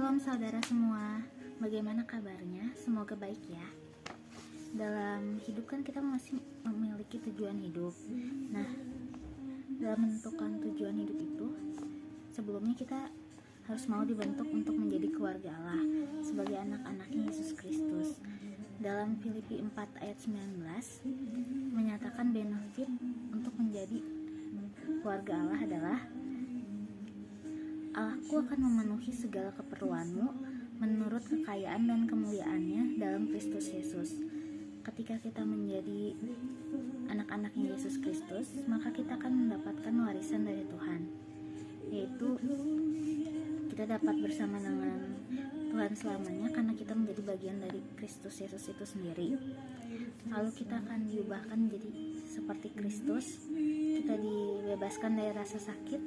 Shalom saudara semua, bagaimana kabarnya? Semoga baik ya. Dalam hidup kan kita masih memiliki tujuan hidup. Nah, dalam menentukan tujuan hidup itu, sebelumnya kita harus mau dibentuk untuk menjadi keluarga Allah sebagai anak-anaknya Yesus Kristus. Dalam Filipi 4 ayat 19 menyatakan benefit untuk menjadi keluarga Allah adalah Allahku akan memenuhi segala keperluanmu menurut kekayaan dan kemuliaannya dalam Kristus Yesus. Ketika kita menjadi anak-anaknya Yesus Kristus, maka kita akan mendapatkan warisan dari Tuhan, yaitu kita dapat bersama dengan Tuhan selamanya karena kita menjadi bagian dari Kristus Yesus itu sendiri. Lalu kita akan diubahkan menjadi seperti Kristus. Kita dibebaskan dari rasa sakit,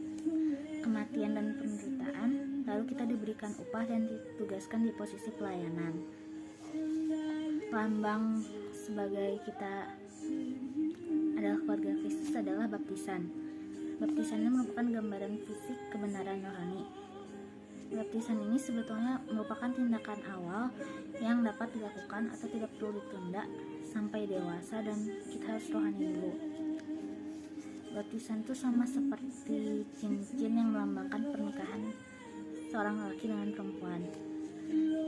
kematian dan penderitaan, lalu kita diberikan upah dan ditugaskan di posisi pelayanan. Lambang sebagai kita adalah keluarga Kristus adalah baptisan. Baptisan ini merupakan gambaran fisik kebenaran rohani. Baptisan ini sebetulnya merupakan tindakan awal yang dapat dilakukan atau tidak perlu ditunda sampai dewasa, dan kita harus rohani dulu. Baptisan itu sama seperti cincin yang melambangkan pernikahan seorang laki dengan perempuan,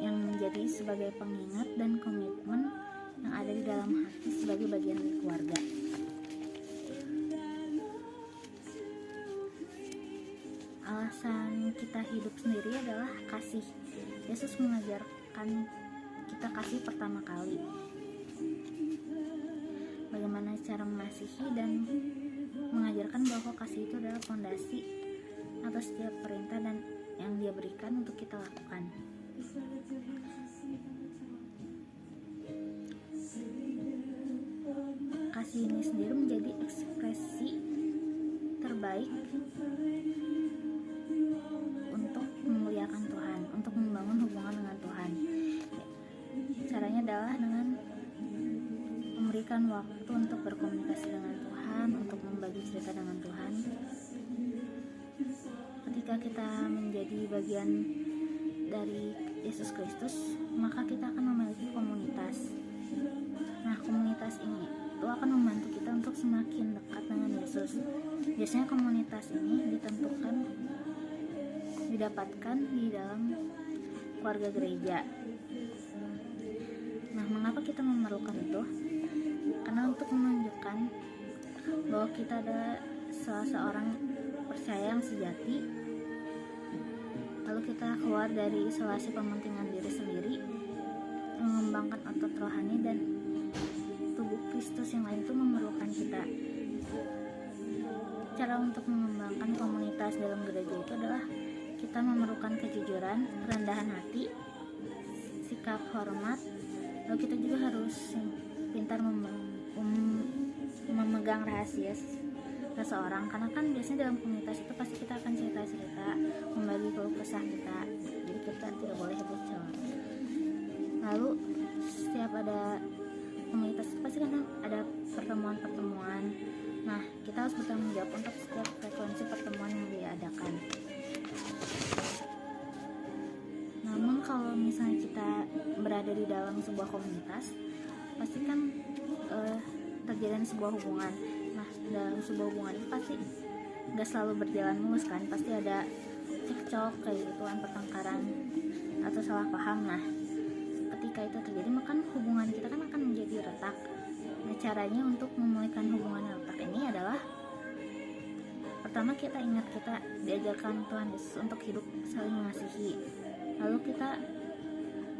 yang menjadi sebagai pengingat dan komitmen yang ada di dalam hati sebagai bagian dari keluarga. Alasan kita hidup sendiri adalah kasih. Yesus mengajarkan kita kasih pertama kali. Bagaimana cara mengasihi, dan mengajarkan bahwa kasih itu adalah fondasi atas setiap perintah dan yang Dia berikan untuk kita lakukan. Kasih ini sendiri menjadi ekspresi terbaik untuk memuliakan Tuhan, untuk membangun hubungan dengan Tuhan. Caranya adalah dengan memberikan waktu untuk berkomunikasi dengan Tuhan, untuk membagi cerita dengan Tuhan. Ketika kita menjadi bagian dari Yesus Kristus, maka kita akan memiliki komunitas. Nah, komunitas ini itu akan membantu kita untuk semakin dekat dengan Yesus. Biasanya komunitas ini didapatkan di dalam keluarga gereja. Nah, mengapa kita memerlukan itu? Karena untuk menunjukkan bahwa kita adalah salah seorang percaya yang sejati, lalu kita keluar dari isolasi pementingan diri sendiri, mengembangkan otot rohani, dan tubuh Kristus yang lain itu memerlukan kita. Cara untuk mengembangkan komunitas dalam gereja itu adalah kita memerlukan kejujuran, kerendahan hati, sikap hormat, lalu kita juga harus pintar memegang rahasia seseorang, karena kan biasanya dalam komunitas itu pasti kita akan cerita-cerita, membagi keluh kesah kita, jadi kita tidak boleh bocor. Lalu setiap ada komunitas pasti kan ada pertemuan-pertemuan. Nah, kita harus bertanggung jawab untuk setiap frekuensi pertemuan yang diadakan. Namun kalau misalnya kita berada di dalam sebuah komunitas, pasti kan terjadi sebuah hubungan. Nah, dalam sebuah hubungan itu pasti gak selalu berjalan mulus kan, pasti ada cekcok kayak gituan, pertengkaran atau salah paham. Nah, ketika itu terjadi, maka hubungan kita kan akan menjadi retak. Nah, caranya untuk memulihkan hubungan yang retak ini adalah pertama, kita ingat kita diajarkan Tuhan Yesus untuk hidup saling mengasihi. Lalu kita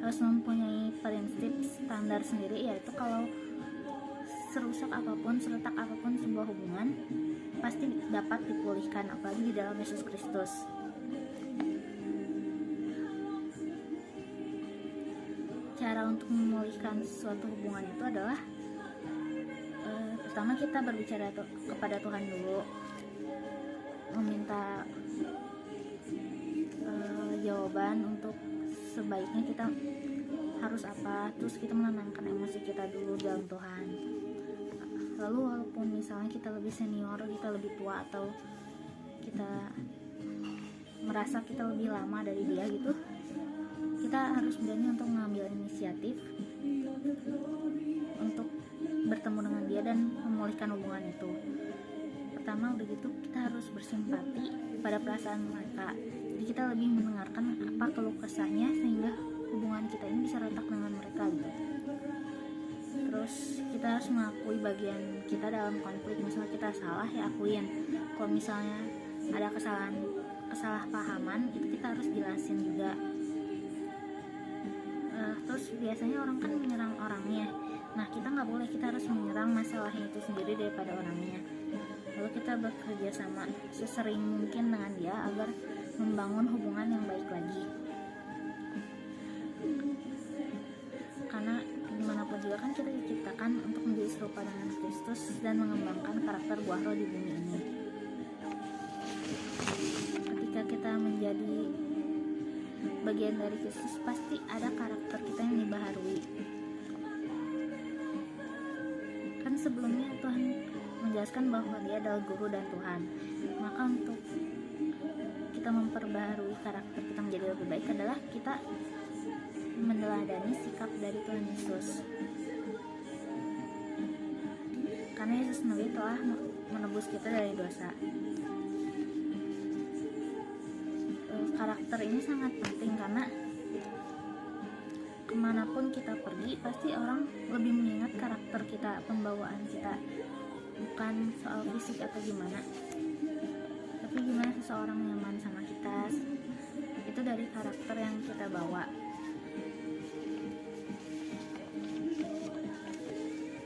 harus mempunyai prinsip standar sendiri, yaitu kalau serusak apapun, seretak apapun sebuah hubungan, pasti dapat dipulihkan, apalagi di dalam Yesus Kristus. Cara untuk memulihkan suatu hubungan itu adalah pertama kita berbicara kepada Tuhan dulu, meminta jawaban untuk sebaiknya kita harus apa, terus kita menenangkan emosi kita dulu dalam Tuhan. Lalu walaupun misalnya kita lebih senior, kita lebih tua, atau kita merasa kita lebih lama dari dia gitu, kita harus berani untuk mengambil inisiatif untuk bertemu dengan dia dan memulihkan hubungan itu. Pertama udah gitu kita harus bersimpati pada perasaan mereka, jadi kita lebih mendengarkan apa keluh kesahnya sehingga hubungan kita ini bisa retak dengan mereka gitu. Terus kita harus mengakui bagian kita dalam konflik. Misalnya kita salah, ya akuin. Kalau misalnya ada kesalahpahaman, itu kita harus jelasin juga. Terus biasanya orang kan menyerang orangnya, nah kita nggak boleh, kita harus menyerang masalahnya itu sendiri daripada orangnya. Lalu kita bekerja sama sesering mungkin dengan dia agar membangun hubungan yang baik lagi. Karena dimanapun juga kan kita diciptakan untuk menjadi serupa dengan Kristus dan mengembangkan karakter buah roh di bumi ini. Ketika kita menjadi bagian dari Kristus, pasti ada karakter kita yang dibaharui. Kan sebelumnya Tuhan menjelaskan bahwa dia adalah guru dan Tuhan. Maka untuk kita memperbaharui karakter kita menjadi lebih baik adalah kita meneladani sikap dari Tuhan Yesus. Karena Yesus sendiri telah menebus kita dari dosa. Karakter ini sangat penting karena kemanapun kita pergi pasti orang lebih mengingat karakter kita, pembawaan kita, bukan soal fisik atau gimana, tapi gimana seseorang nyaman sama kita. Itu dari karakter yang kita bawa.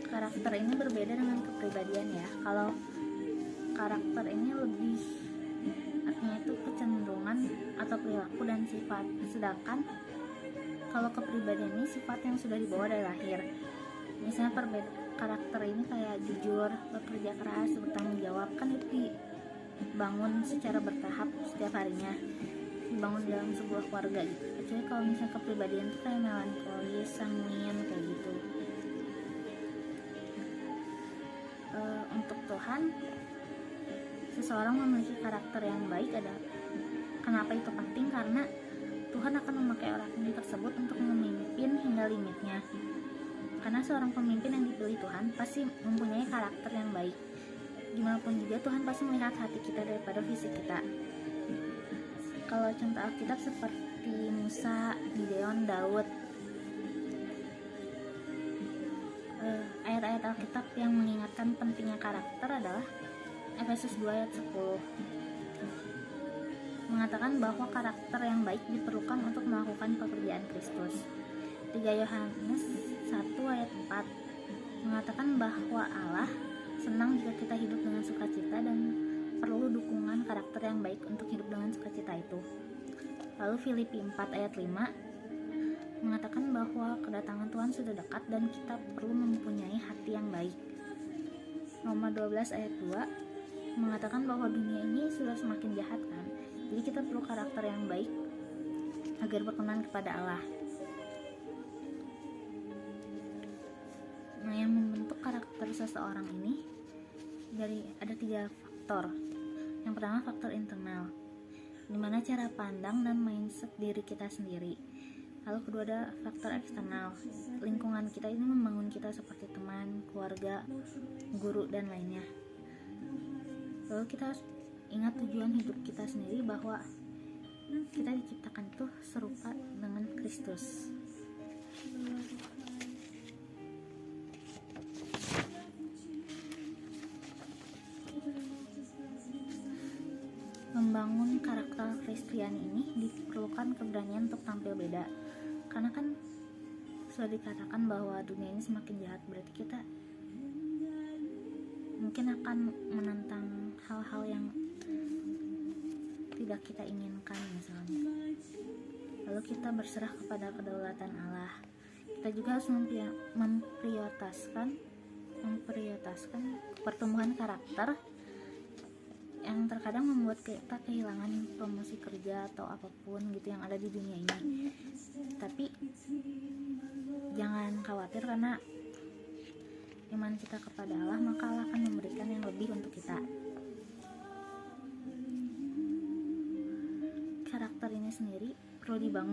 Karakter ini berbeda dengan kepribadian ya. Kalau karakter ini lebih artinya itu kecenderungan atau perilaku dan sifat, sedangkan kalau kepribadian ini sifat yang sudah dibawa dari lahir. Misalnya karakter ini kayak jujur, bekerja keras, bertanggung jawab, kan itu dibangun secara bertahap setiap harinya, dibangun dalam sebuah keluarga gitu. Kecuali kalau misalnya kepribadian itu kayak melankolis, sanguin kayak gitu. Untuk Tuhan, seseorang memiliki karakter yang baik ada. Kenapa itu penting? Karena Tuhan akan memakai orang ini tersebut untuk memimpin hingga limitnya. Karena seorang pemimpin yang dipilih Tuhan pasti mempunyai karakter yang baik. Gimanapun juga Tuhan pasti melihat hati kita daripada fisik kita. Kalau contoh Alkitab seperti Musa, Gideon, Daud, ayat-ayat Alkitab yang mengingatkan pentingnya karakter adalah Efesus 2 ayat 10, mengatakan bahwa karakter yang baik diperlukan untuk melakukan pekerjaan Kristus. 3 Yohanes 1 ayat 4 mengatakan bahwa Allah senang jika kita hidup dengan sukacita dan perlu dukungan karakter yang baik untuk hidup dengan sukacita itu. Lalu Filipi 4 ayat 5 mengatakan bahwa kedatangan Tuhan sudah dekat dan kita perlu mempunyai hati yang baik. Roma 12 ayat 2 mengatakan bahwa dunia ini sudah semakin jahat kan, jadi kita perlu karakter yang baik agar berkenan kepada Allah. Nah, yang membentuk karakter seseorang ini ada 3 faktor. Yang pertama faktor internal, dimana cara pandang dan mindset diri kita sendiri. Lalu kedua ada faktor eksternal, lingkungan kita ini membangun kita seperti teman, keluarga, guru, dan lainnya. Lalu kita harus ingat tujuan hidup kita sendiri, bahwa kita diciptakan itu serupa dengan Kristus. Membangun karakter Kristiani ini diperlukan keberanian untuk tampil beda. Karena kan sudah dikatakan bahwa dunia ini semakin jahat, berarti kita mungkin akan menentang hal-hal yang tidak kita inginkan misalnya. Lalu kita berserah kepada kedaulatan Allah. Kita juga harus memprioritaskan pertumbuhan karakter yang terkadang membuat kita kehilangan promosi kerja atau apapun gitu yang ada di dunia ini. Tapi jangan khawatir, karena iman kita kepada Allah, maka Allah akan memberikan yang lebih untuk kita. Karakter ini sendiri perlu dibangun